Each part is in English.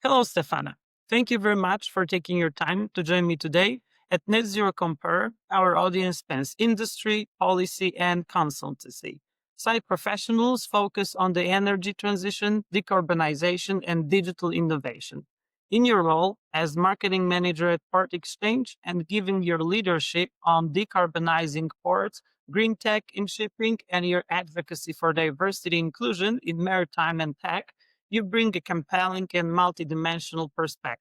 Hello, Stefana. Thank you very much for taking your time to join me today. At NetZeroCompare, our audience spans industry, policy, and consultancy. Site professionals focus on the energy transition, decarbonization, and digital innovation. In your role as marketing manager at PortXchange and given your leadership on decarbonizing ports, green tech in shipping, and your advocacy for diversity inclusion in maritime and tech, you bring a compelling and multidimensional perspective.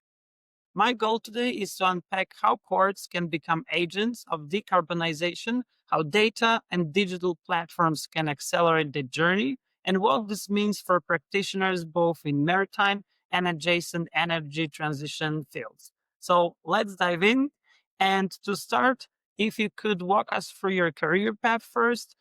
My goal today is to unpack how ports can become agents of decarbonization, how data and digital platforms can accelerate the journey, and what this means for practitioners both in maritime and adjacent energy transition fields. So let's dive in. And to start, if you could walk us through your career path first,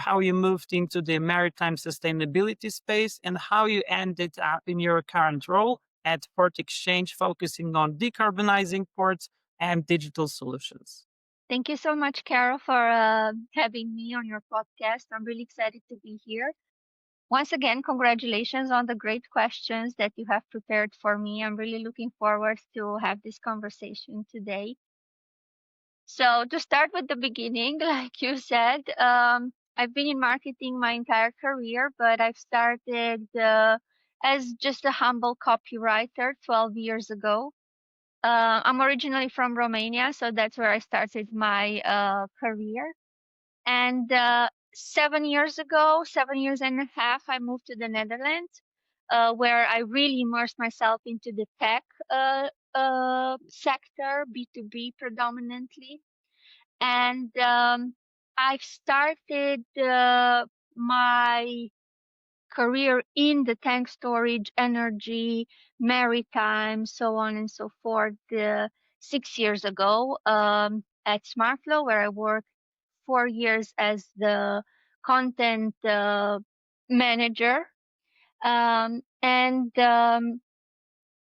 how you moved into the maritime sustainability space, and how you ended up in your current role at PortXchange, focusing on decarbonizing ports and digital solutions. Thank you so much, Carol, for having me on your podcast. I'm really excited to be here. Once again, congratulations on the great questions that you have prepared for me. I'm really looking forward to have this conversation today. So, to start with the beginning, like you said, I've been in marketing my entire career, but I've started as just a humble copywriter 12 years ago. I'm originally from Romania, so that's where I started my career. And 7 years ago, 7 years and a half, I moved to the Netherlands, where I really immersed myself into the tech sector, B2B predominantly. And I've started my career in the tank storage, energy, maritime, so on and so forth, 6 years ago at SmartFlow, where I worked 4 years as the content manager. And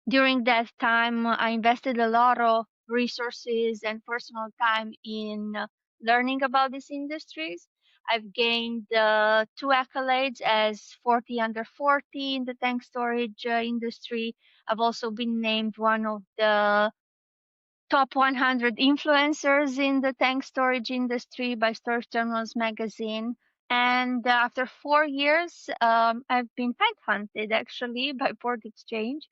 during that time, I invested a lot of resources and personal time in learning about these industries. I've gained two accolades as 40 under 40 in the tank storage industry. I've also been named one of the top 100 influencers in the tank storage industry by Storage Journals magazine. And after 4 years, I've been headhunted actually by PortXchange.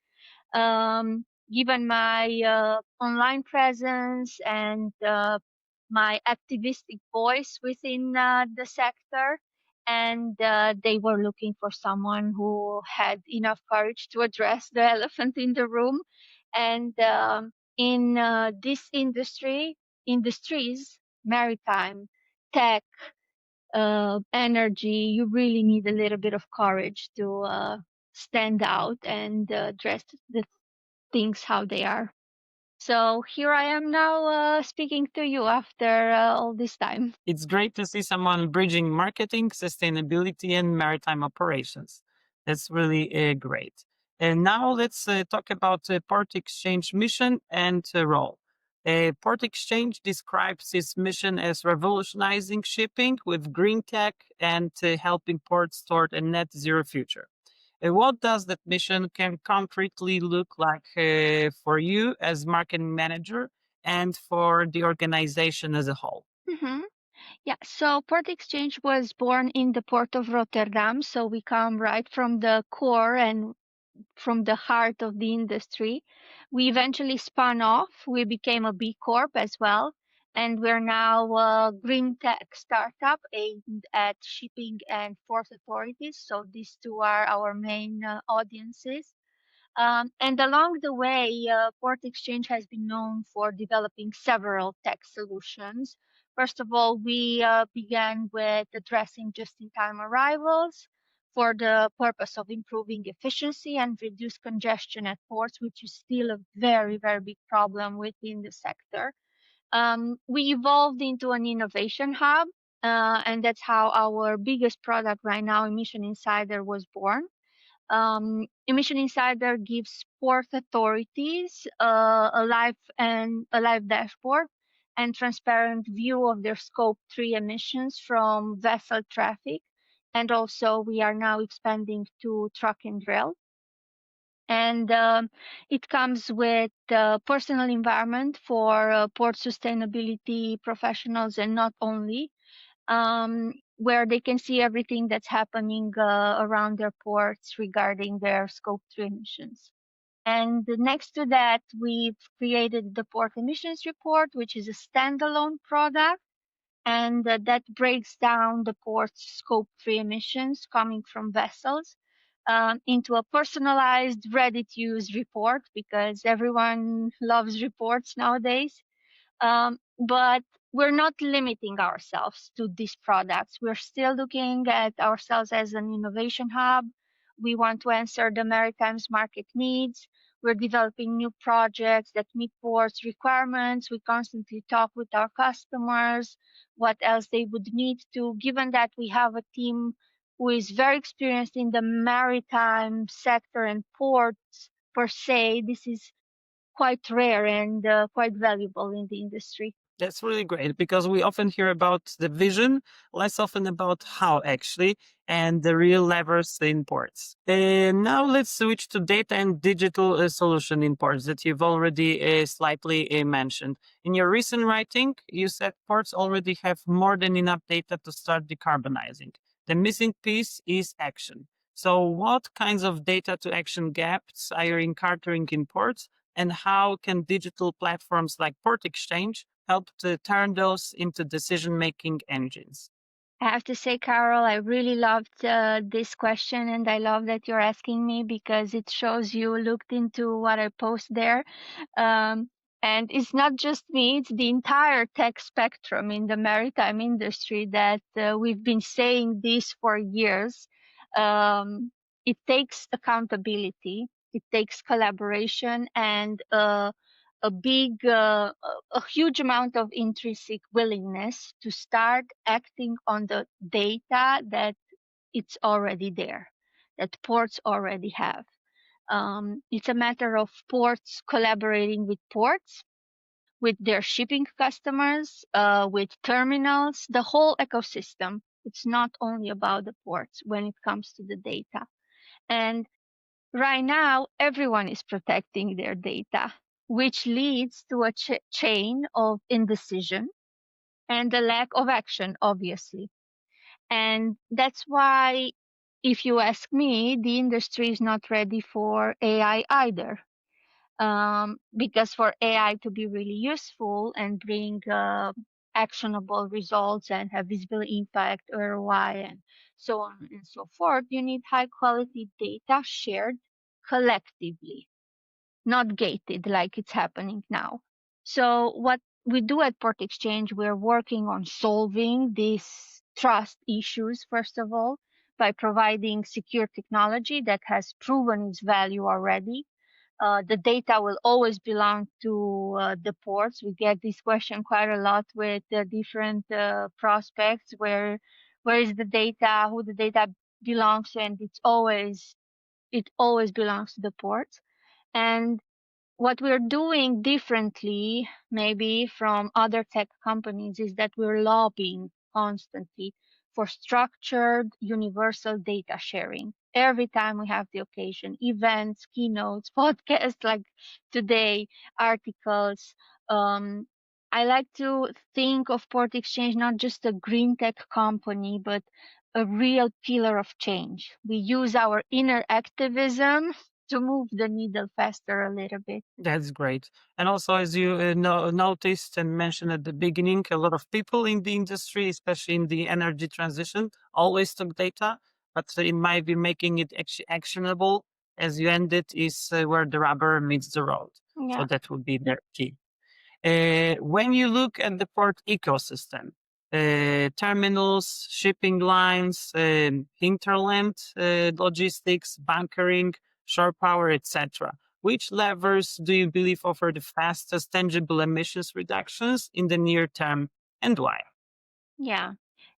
Given my online presence and my activistic voice within the sector, and they were looking for someone who had enough courage to address the elephant in the room. And in this industries, maritime, tech, energy, you really need a little bit of courage to stand out and address the things how they are. So here I am now speaking to you after all this time. It's great to see someone bridging marketing, sustainability, and maritime operations. That's really great. And now let's talk about Port Exchange mission and role. Port Exchange describes its mission as revolutionizing shipping with green tech and helping ports toward a net zero future. What does that mission can concretely look like for you as marketing manager and for the organization as a whole? hmm Yeah, so Port Exchange was born in the port of Rotterdam, so we come right from the core and from the heart of the industry. We eventually spun off. We became a B Corp as well. And we're now a green tech startup aimed at shipping and port authorities. So these two are our main audiences. And along the way, Port Exchange has been known for developing several tech solutions. First of all, we began with addressing just-in-time arrivals for the purpose of improving efficiency and reduce congestion at ports, which is still a very, very big problem within the sector. We evolved into an innovation hub, and that's how our biggest product right now, Emission Insider, was born. Emission Insider gives port authorities a live dashboard and transparent view of their Scope 3 emissions from vessel traffic. And also, we are now expanding to truck and rail. And it comes with personal environment for port sustainability professionals, and not only, where they can see everything that's happening around their ports regarding their scope 3 emissions. And next to that, we've created the port emissions report, which is a standalone product, and that breaks down the port's scope 3 emissions coming from vessels into a personalized, ready to use report, because everyone loves reports nowadays. But we're not limiting ourselves to these products. We're still looking at ourselves as an innovation hub. We want to answer the Maritime's market needs. We're developing new projects that meet ports requirements. We constantly talk with our customers, what else they would need to, given that we have a team who is very experienced in the maritime sector and ports per se. This is quite rare and quite valuable in the industry. That's really great because we often hear about the vision, less often about how actually, and the real levers in ports. Now let's switch to data and digital solution in ports that you've already slightly mentioned. In your recent writing, you said ports already have more than enough data to start decarbonizing. The missing piece is action. So what kinds of data to action gaps are you encountering in ports, and how can digital platforms like PortXchange help to turn those into decision-making engines? I have to say, Carol, I really loved this question, and I love that you're asking me because it shows you looked into what I post there. Um, and it's not just me, it's the entire tech spectrum in the maritime industry that we've been saying this for years. It takes accountability, it takes collaboration, and a huge amount of intrinsic willingness to start acting on the data that it's already there, that ports already have. It's a matter of ports collaborating with ports, with their shipping customers, with terminals, the whole ecosystem. It's not only about the ports when it comes to the data. And right now, everyone is protecting their data, which leads to a chain of indecision and a lack of action, obviously. And that's why, if you ask me, the industry is not ready for AI either. Because for AI to be really useful and bring actionable results and have visible impact, ROI, and so on and so forth, you need high quality data shared collectively, not gated like it's happening now. So what we do at Port Exchange, we're working on solving these trust issues, first of all, by providing secure technology that has proven its value already. The data will always belong to the ports. We get this question quite a lot with different prospects, where is the data, who the data belongs to, and it always belongs to the ports. And what we're doing differently, maybe from other tech companies, is that we're lobbying constantly for structured universal data sharing. Every time we have the occasion, events, keynotes, podcasts like today, articles. Um, I like to think of Port Exchange not just a green tech company, but a real pillar of change. We use our inner activism to move the needle faster a little bit. That's great. And also, as you noticed and mentioned at the beginning, a lot of people in the industry, especially in the energy transition, always took data, but it might be making it actionable as you ended is where the rubber meets the road. So Yeah. that would be their key. When you look at the port ecosystem, terminals, shipping lines, hinterland logistics, bunkering, shore power, etc., which levers do you believe offer the fastest tangible emissions reductions in the near term, and why? Yeah.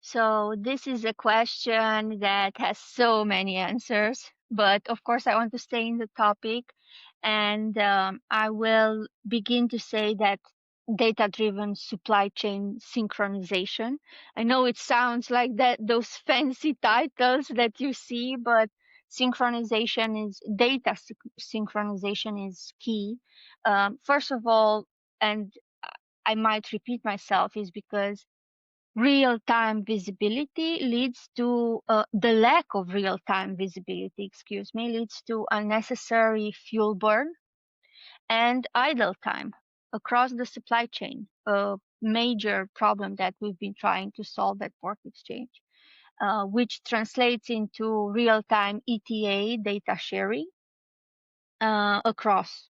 So this is a question that has so many answers, but of course I want to stay in the topic, and I will begin to say that data-driven supply chain synchronization. I know it sounds like that those fancy titles that you see, but synchronization is key. First of all, and I might repeat myself, is because real-time visibility leads to the lack of real-time visibility, excuse me, leads to unnecessary fuel burn and idle time across the supply chain, a major problem that we've been trying to solve at PortXchange, which translates into real-time ETA data sharing across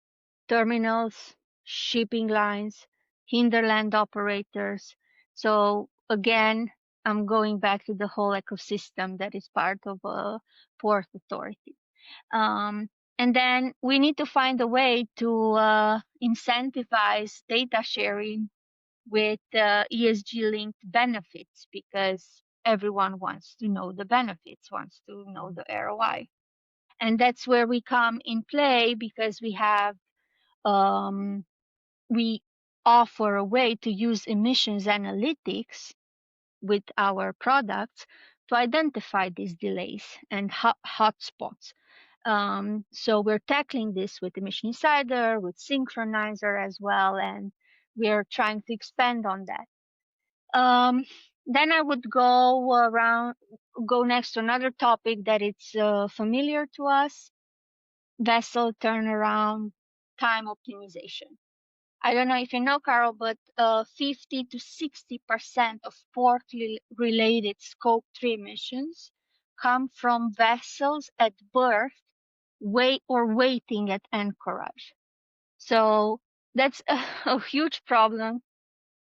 terminals, shipping lines, hinterland operators. So again, I'm going back to the whole ecosystem that is part of a port authority. And then we need to find a way to incentivize data sharing with ESG linked benefits, because everyone wants to know the benefits, wants to know the ROI. And that's where we come in play, because we offer a way to use emissions analytics with our products to identify these delays and hotspots. So we're tackling this with Emission Insider, with Synchronizer as well, and we're trying to expand on that. Then I would go next to another topic that it's familiar to us: vessel turnaround time optimization. I don't know if you know, Karol, but 50 to 60% of port-related Scope 3 emissions come from vessels at berth waiting at anchorage. So that's a huge problem.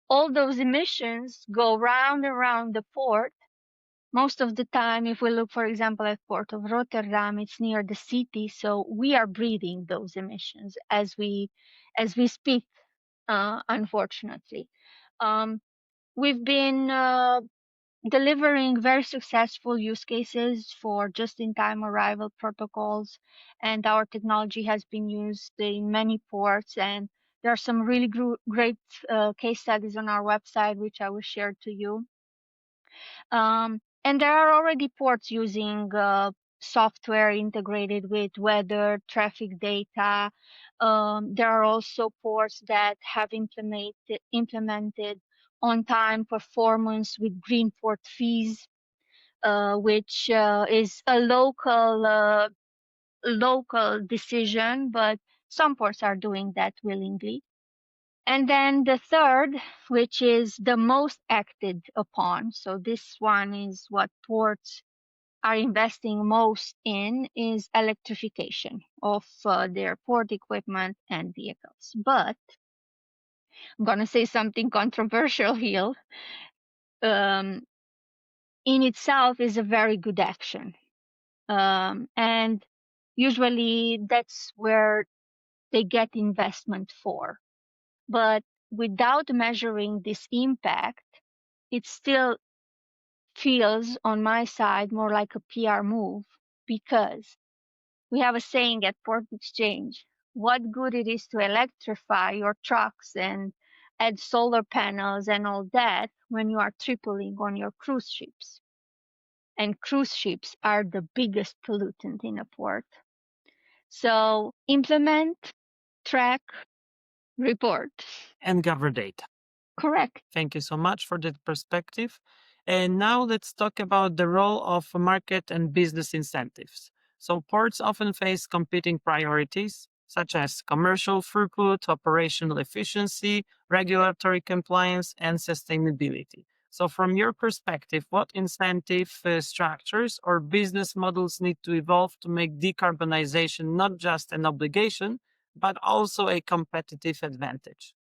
All those emissions go round and round the port. Most of the time, if we look, for example, at Port of Rotterdam, it's near the city, so we are breathing those emissions as we speak, unfortunately. Um, we've been delivering very successful use cases for just-in-time arrival protocols, and our technology has been used in many ports, and there are some really great case studies on our website, which I will share to you. And there are already ports using software integrated with weather, traffic data. There are also ports that have implemented on-time performance with green port fees, which is a local decision, but some ports are doing that willingly. And then the third, which is the most acted upon, so this one is what ports are investing most in, is electrification of their port equipment and vehicles. But I'm going to say something controversial here. In itself is a very good action. And usually that's where they get investment for. But without measuring this impact, it still feels on my side more like a PR move, because we have a saying at PortXchange: what good it is to electrify your trucks and add solar panels and all that when you are tripling on your cruise ships. And cruise ships are the biggest pollutant in a port. So implement, track, report. And gather data. Correct. Thank you so much for that perspective. And now let's talk about the role of market and business incentives. So, ports often face competing priorities, such as commercial throughput, operational efficiency, regulatory compliance, and sustainability. So, from your perspective, what incentive structures or business models need to evolve to make decarbonization not just an obligation, but also a competitive advantage?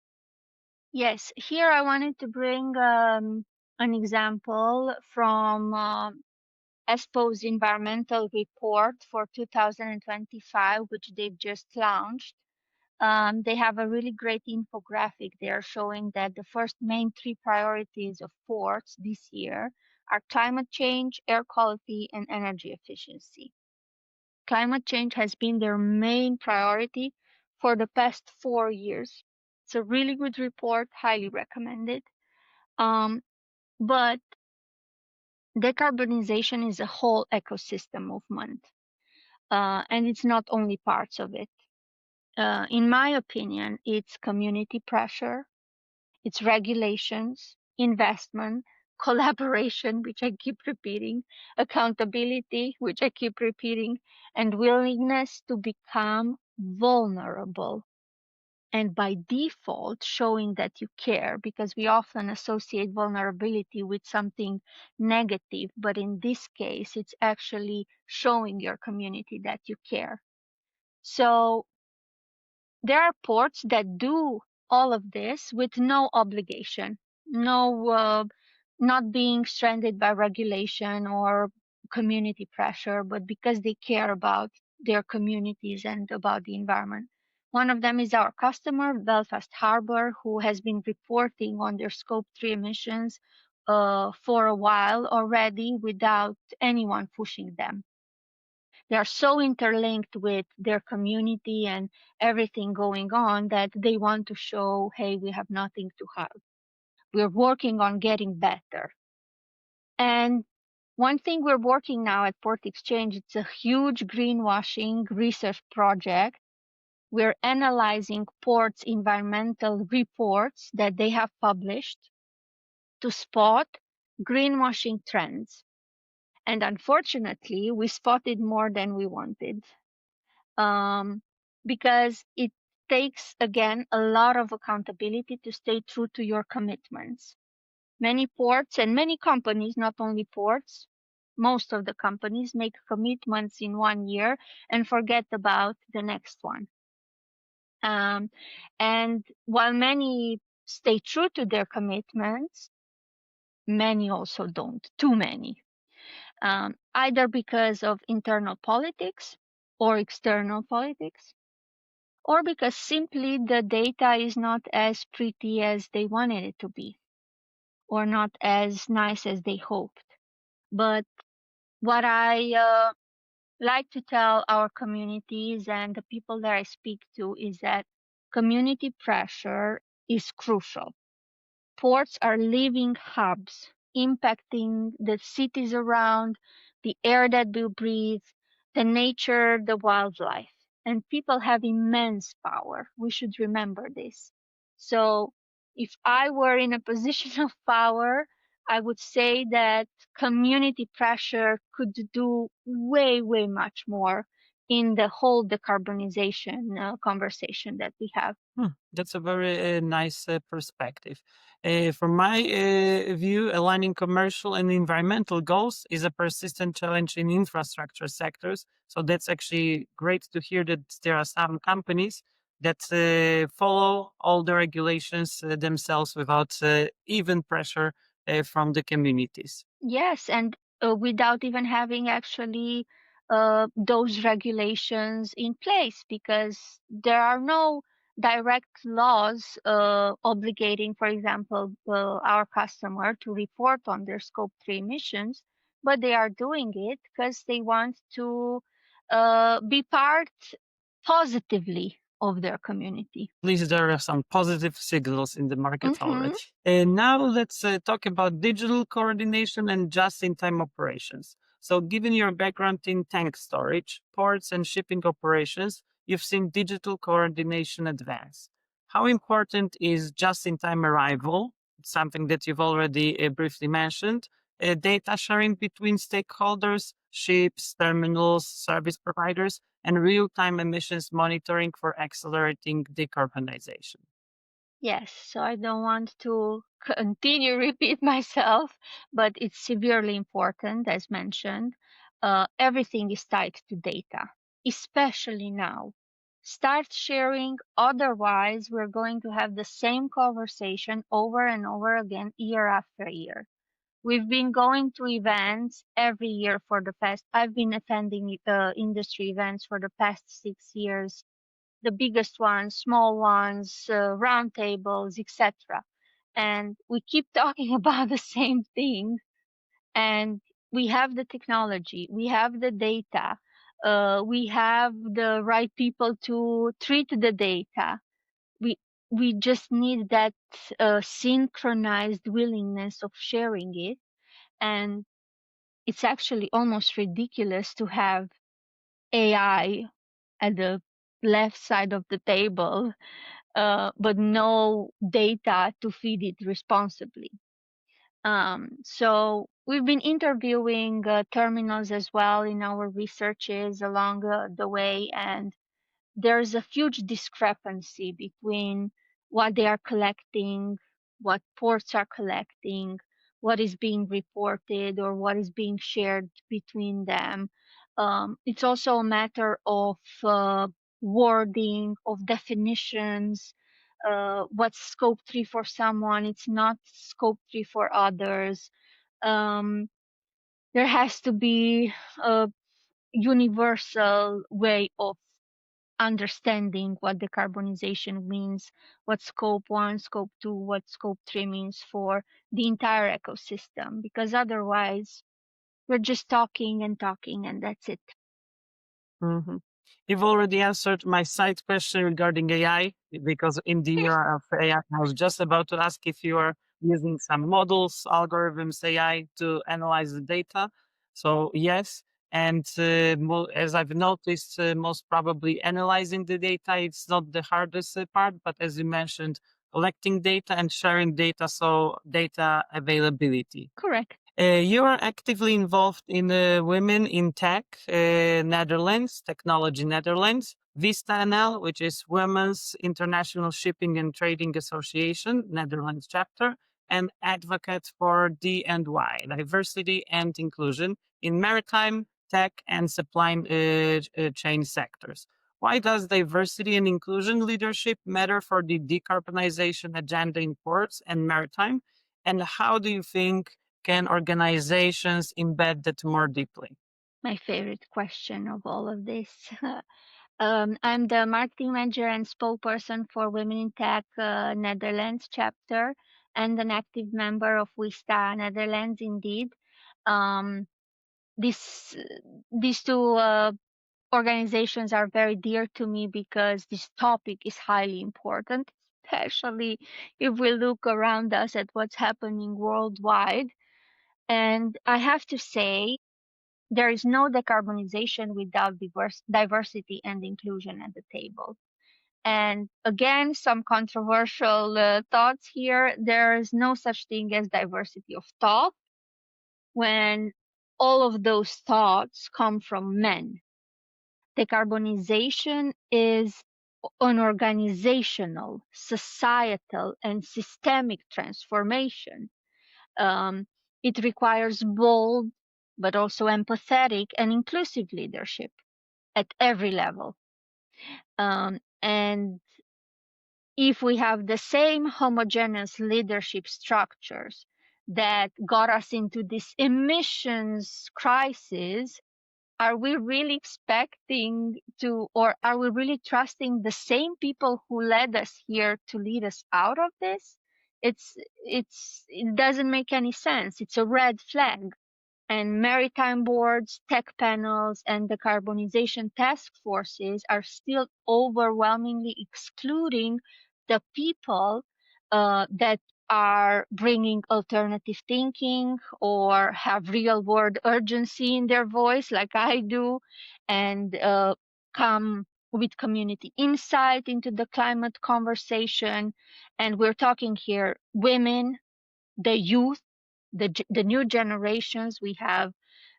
Yes, here I wanted to bring an example from ESPO's environmental report for 2025, which they've just launched. They have a really great infographic there showing that the first main three priorities of ports this year are climate change, air quality, and energy efficiency. Climate change has been their main priority for the past 4 years. It's a really good report, highly recommended. But decarbonization is a whole ecosystem movement. and it's not only parts of it. In my opinion, it's community pressure, it's regulations, investment, collaboration, which I keep repeating, accountability, which I keep repeating, and willingness to become vulnerable. And by default, showing that you care, because we often associate vulnerability with something negative. But in this case, it's actually showing your community that you care. So there are ports that do all of this with no obligation, no, not being stranded by regulation or community pressure, but because they care about their communities and about the environment. One of them is our customer, Belfast Harbour, who has been reporting on their Scope 3 emissions for a while already without anyone pushing them. They are so interlinked with their community and everything going on that they want to show, hey, we have nothing to hide. We're working on getting better. And one thing we're working now at PortXchange, it's a huge greenwashing research project. We're analyzing ports' environmental reports that they have published to spot greenwashing trends. And unfortunately, we spotted more than we wanted. Because it takes, again, a lot of accountability to stay true to your commitments. Many ports and many companies, not only ports, most of the companies make commitments in 1 year and forget about the next one. And while many stay true to their commitments, many also don't, too many, either because of internal politics or external politics, or because simply the data is not as pretty as they wanted it to be, or not as nice as they hoped. But what I like to tell our communities and the people that I speak to is that community pressure is crucial. Ports are living hubs, impacting the cities around, the air that we breathe, the nature, the wildlife. And people have immense power. We should remember this. So if I were in a position of power, I would say that community pressure could do way, way much more in the whole decarbonization conversation that we have. That's a very nice perspective. From my view, aligning commercial and environmental goals is a persistent challenge in infrastructure sectors. So that's actually great to hear that there are some companies that follow all the regulations themselves without even pressure from the communities. Yes, and without even having actually those regulations in place, because there are no direct laws obligating, for example, our customer to report on their Scope 3 emissions, but they are doing it because they want to be part positively of their community. At least there are some positive signals in the market Hmm. already. And now let's talk about digital coordination and just-in-time operations. So, given your background in tank storage, ports, and shipping operations, you've seen digital coordination advance. How important is just-in-time arrival? It's something that you've already briefly mentioned. Data sharing between stakeholders, ships, terminals, service providers, and real-time emissions monitoring for accelerating decarbonization. Yes, so I don't want to continue repeat myself, but it's severely important, as mentioned. Everything is tied to data, especially now. Start sharing, otherwise we're going to have the same conversation over and over again, year after year. We've been going to events every year for the past. I've been attending industry events for the past 6 years, the biggest ones, small ones, round tables, etc. And we keep talking about the same thing. And we have the technology, we have the data, we have the right people to treat the data. We we just need that synchronized willingness of sharing it. And it's actually almost ridiculous to have AI at the left side of the table, but no data to feed it responsibly. So we've been interviewing terminals as well in our researches along the way, and there's a huge discrepancy between what they are collecting, what ports are collecting, what is being reported, or what is being shared between them. It's also a matter of wording, of definitions. What's scope 3 for someone, it's not scope 3 for others. Um, there has to be a universal way of understanding what decarbonization means, what scope 1, scope 2, what scope 3 means for the entire ecosystem, because otherwise we're just talking and talking and that's it. Mhm. You've already answered my side question regarding AI, because in the era of AI, I was just about to ask if you are using some models, algorithms, AI to analyze the data. So yes, and as I've noticed, most probably analyzing the data, it's not the hardest part, but as you mentioned, collecting data and sharing data, so data availability. Correct. You are actively involved in Women in Tech Netherlands, Technology Netherlands, Vista NL, which is Women's International Shipping and Trading Association, Netherlands chapter, and advocate for D&Y, diversity and inclusion in maritime, tech, and supply chain sectors. Why does diversity and inclusion leadership matter for the decarbonization agenda in ports and maritime? And how do you think can organizations embed that more deeply? My favorite question of all of this. I'm the marketing manager and spokesperson for Women in Tech Netherlands chapter and an active member of Wista Netherlands indeed. Um, this, these two organizations are very dear to me because this topic is highly important, especially if we look around us at what's happening worldwide. And I have to say, there is no decarbonization without diversity and inclusion at the table. And again, some controversial thoughts here. There is no such thing as diversity of thought when all of those thoughts come from men. Decarbonization is an organizational, societal, and systemic transformation. Um, it requires bold, but also empathetic and inclusive leadership at every level. And if we have the same homogeneous leadership structures that got us into this emissions crisis, are we really expecting to, or are we really trusting the same people who led us here to lead us out of this? It doesn't make any sense. It's a red flag. And maritime boards, tech panels, and decarbonization task forces are still overwhelmingly excluding the people that are bringing alternative thinking or have real world urgency in their voice, like I do, and come with community insight into the climate conversation. And we're talking here women, the youth, the new generations. We have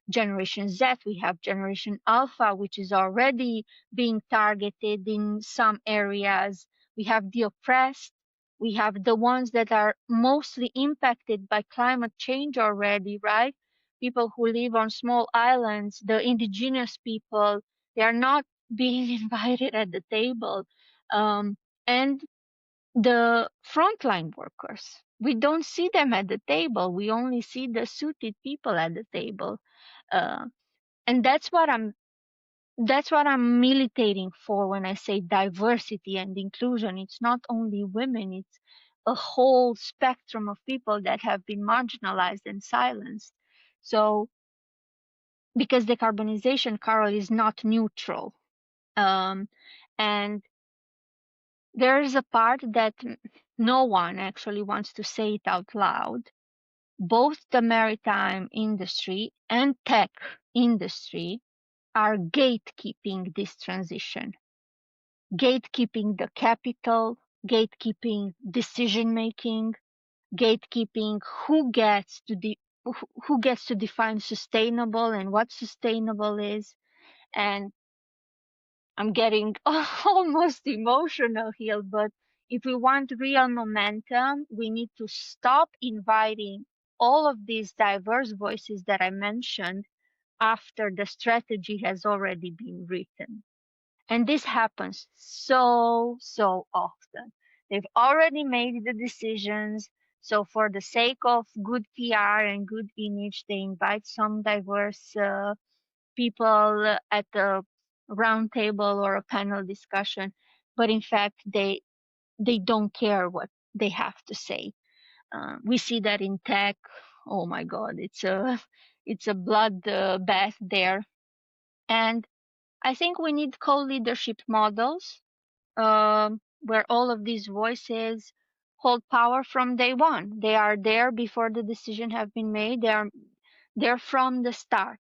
Generation Z, we have Generation Alpha, which is already being targeted in some areas. We have the oppressed. We have the ones that are mostly impacted by climate change already, right? People who live on small islands, the indigenous people, they are not being invited at the table. And the frontline workers, we don't see them at the table. We only see the suited people at the table. Uh, and that's what I'm militating for when I say diversity and inclusion. It's not only women, it's a whole spectrum of people that have been marginalized and silenced. So because decarbonization, Karol, is not neutral. And there is a part that no one actually wants to say it out loud. Both the maritime industry and tech industry are gatekeeping this transition, gatekeeping the capital, gatekeeping decision making, gatekeeping who gets to define sustainable and what sustainable is. And I'm getting almost emotional here, but if we want real momentum, we need to stop inviting all of these diverse voices that I mentioned after the strategy has already been written. And this happens so often. They've already made the decisions. So for the sake of good PR and good image, they invite some diverse people at a round table or a panel discussion. But in fact, they don't care what they have to say. We see that in tech. Oh my God, it's a blood bath there. And I think we need co-leadership models where all of these voices hold power from day one. They are there before the decision have been made. They're from the start.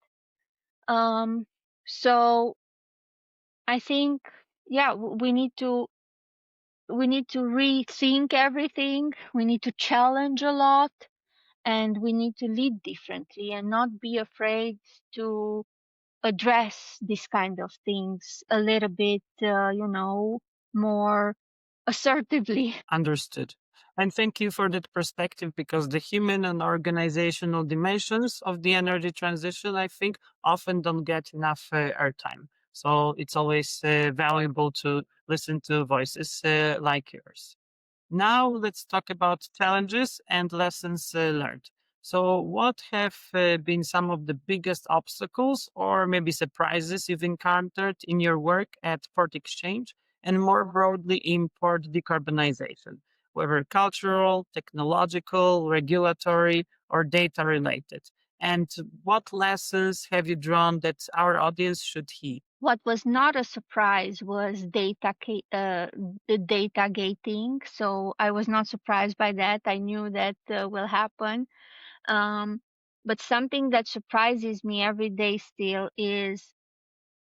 Um, so I think, yeah, we need to rethink everything. We need to challenge a lot, and we need to lead differently and not be afraid to address these kind of things a little bit, more assertively. Understood. And thank you for that perspective because the human and organizational dimensions of the energy transition, I think, often don't get enough airtime. So it's always valuable to listen to voices like yours. Now let's talk about challenges and lessons learned. So, what have been some of the biggest obstacles or maybe surprises you've encountered in your work at PortXchange and more broadly in port decarbonization, whether cultural, technological, regulatory, or data related? And what lessons have you drawn that our audience should heed? What was not a surprise was the data gating. So I was not surprised by that. I knew that will happen. Um, but something that surprises me every day still is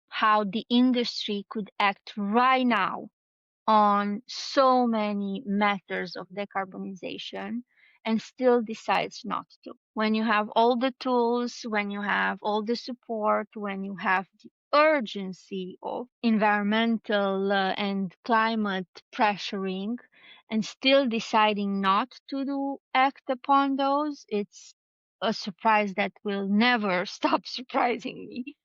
how the industry could act right now on so many matters of decarbonization and still decides not to. When you have all the tools, when you have all the support, when you have the urgency of environmental and climate pressuring and still deciding not to act upon those, it's a surprise that will never stop surprising me.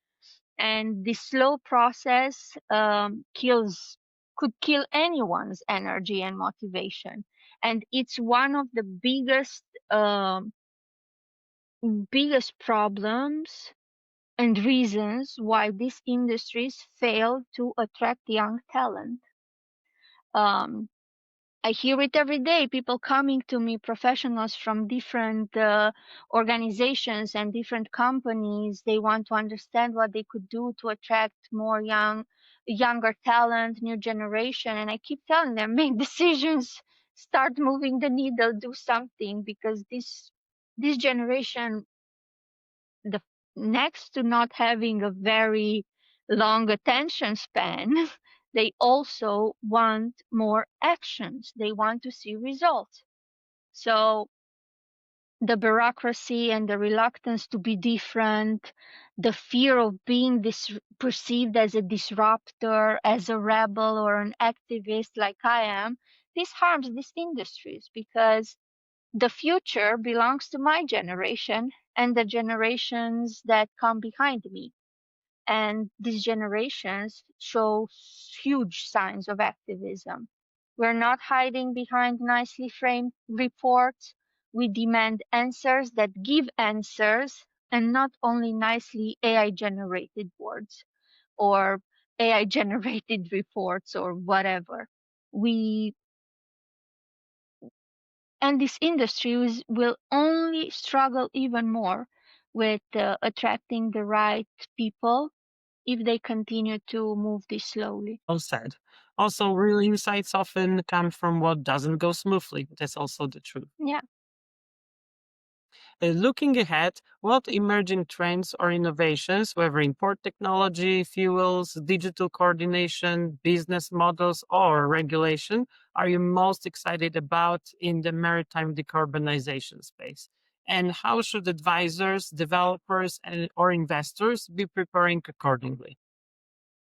And the slow process could kill anyone's energy and motivation. And it's one of the biggest problems and reasons why these industries fail to attract young talent. um, I hear it every day. People coming to me, professionals from different organizations and different companies. They want to understand what they could do to attract more younger talent, new generation. And I keep telling them, make decisions, start moving the needle, do something, because this generation, the next to not having a very long attention span, they also want more actions. They want to see results. So the bureaucracy and the reluctance to be different, the fear of being perceived as a disruptor, as a rebel or an activist like I am, this harms these industries because the future belongs to my generation and the generations that come behind me. And these generations show huge signs of activism. We're not hiding behind nicely framed reports. We demand answers that give answers and not only nicely AI generated words or AI generated reports or whatever. We and these industries will only struggle even more with attracting the right people if they continue to move this slowly. Well said. Also, real insights often come from what doesn't go smoothly. That's also the truth. Yeah. Looking ahead, what emerging trends or innovations, whether in port technology, fuels, digital coordination, business models, or regulation, are you most excited about in the maritime decarbonization space? And how should advisors, developers, or investors be preparing accordingly?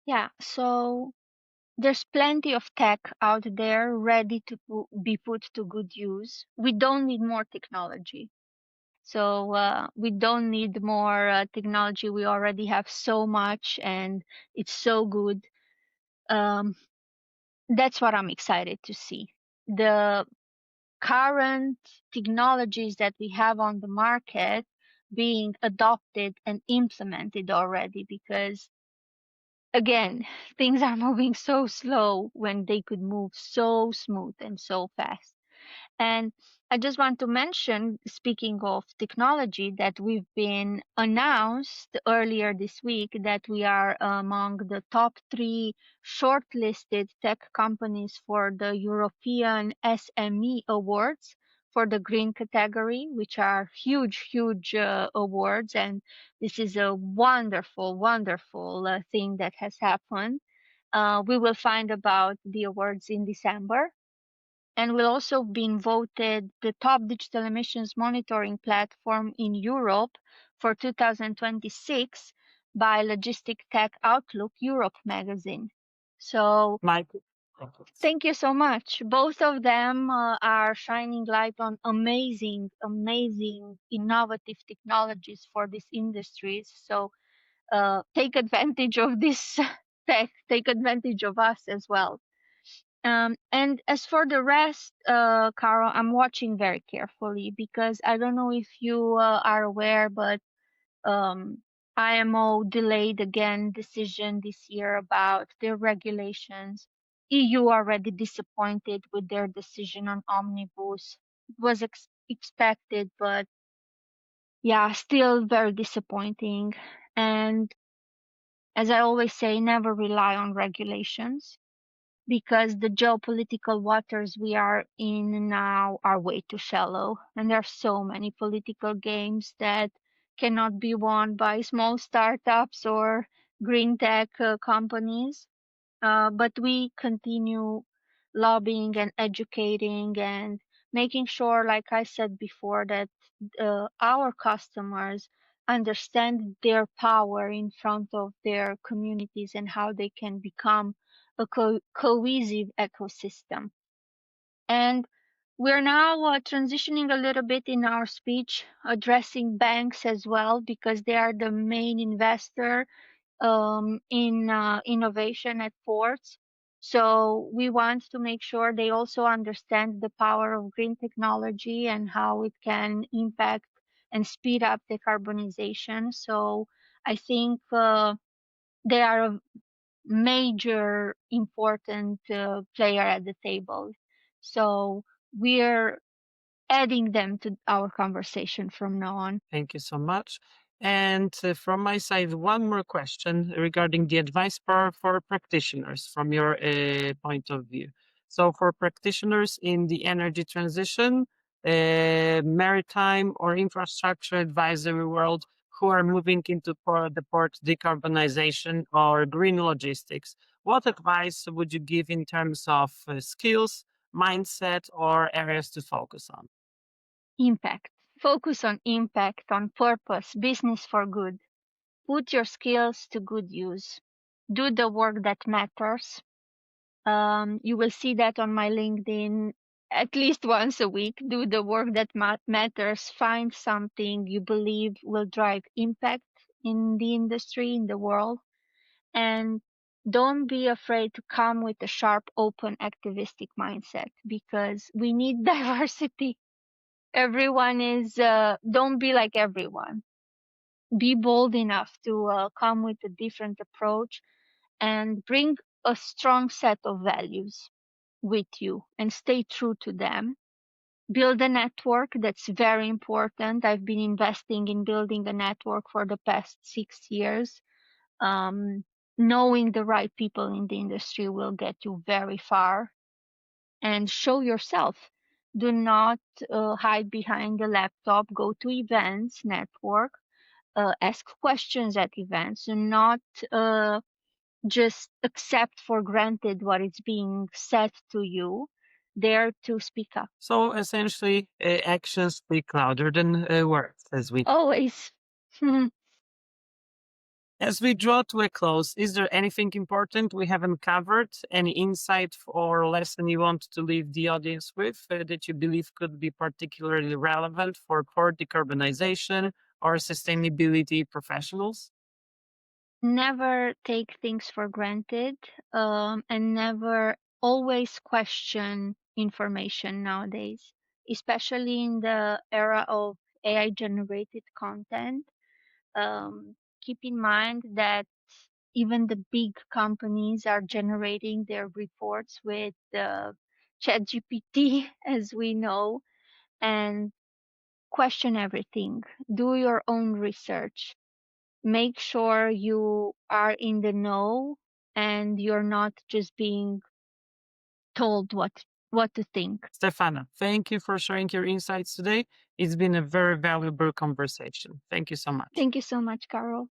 Yeah, so there's plenty of tech out there ready to be put to good use. We don't need more technology. So we don't need more technology. We already have so much and it's so good. Um, that's what I'm excited to see. The current technologies that we have on the market being adopted and implemented already, because again, things are moving so slow when they could move so smooth and so fast. And I just want to mention, speaking of technology, that we've been announced earlier this week that we are among the top three shortlisted tech companies for the European SME Awards for the green category, which are huge, huge awards. And this is a wonderful, wonderful thing that has happened. We will find about the awards in December, and will also been voted the top digital emissions monitoring platform in Europe for 2026 by Logistic Tech Outlook Europe magazine. So Mike? thank you so much. Both of them are shining light on amazing, amazing, innovative technologies for these industries. So take advantage of this tech, take advantage of us as well. And as for the rest, Carol, I'm watching very carefully because I don't know if you are aware, but um, IMO delayed again decision this year about their regulations. EU already disappointed with their decision on omnibus. It was expected, but yeah, still very disappointing. And as I always say, never rely on regulations, because the geopolitical waters we are in now are way too shallow. And there are so many political games that cannot be won by small startups or green tech companies. But we continue lobbying and educating and making sure, like I said before, that our customers understand their power in front of their communities and how they can become a cohesive ecosystem. And we're now transitioning a little bit in our speech, addressing banks as well, because they are the main investor in innovation at ports. So we want to make sure they also understand the power of green technology and how it can impact and speed up decarbonization. So I think they are a major important player at the table. So we're adding them to our conversation from now on. Thank you so much. And from my side, one more question regarding the advice for practitioners from your point of view. So, for practitioners in the energy transition, maritime, or infrastructure advisory world who are moving into the port decarbonization or green logistics, what advice would you give in terms of skills, mindset, or areas to focus on? Impact. Focus on impact, on purpose, business for good. Put your skills to good use. Do the work that matters. You will see that on my LinkedIn at least once a week. Do the work that matters. Find something you believe will drive impact in the industry, in the world. And don't be afraid to come with a sharp, open, activistic mindset, because we need diversity. Everyone is, don't be like everyone. Be bold enough to come with a different approach and bring a strong set of values with you and stay true to them. Build a network. That's very important. I've been investing in building a network for the past 6 years. Um, Knowing the right people in the industry will get you very far. And show yourself. Do not hide behind the laptop. Go to events, network, ask questions at events. Do not just accept for granted what is being said to you. Dare to speak up. So essentially, actions speak louder than words, as we. Always. As we draw to a close, is there anything important we haven't covered? Any insight or lesson you want to leave the audience with that you believe could be particularly relevant for port decarbonization or sustainability professionals? Never take things for granted, and never always question information nowadays, especially in the era of AI generated content. Keep in mind that even the big companies are generating their reports with ChatGPT, as we know, and question everything. Do your own research. Make sure you are in the know and you're not just being told what to think. Stefana, thank you for sharing your insights today. It's been a very valuable conversation. Thank you so much. Thank you so much, Carol.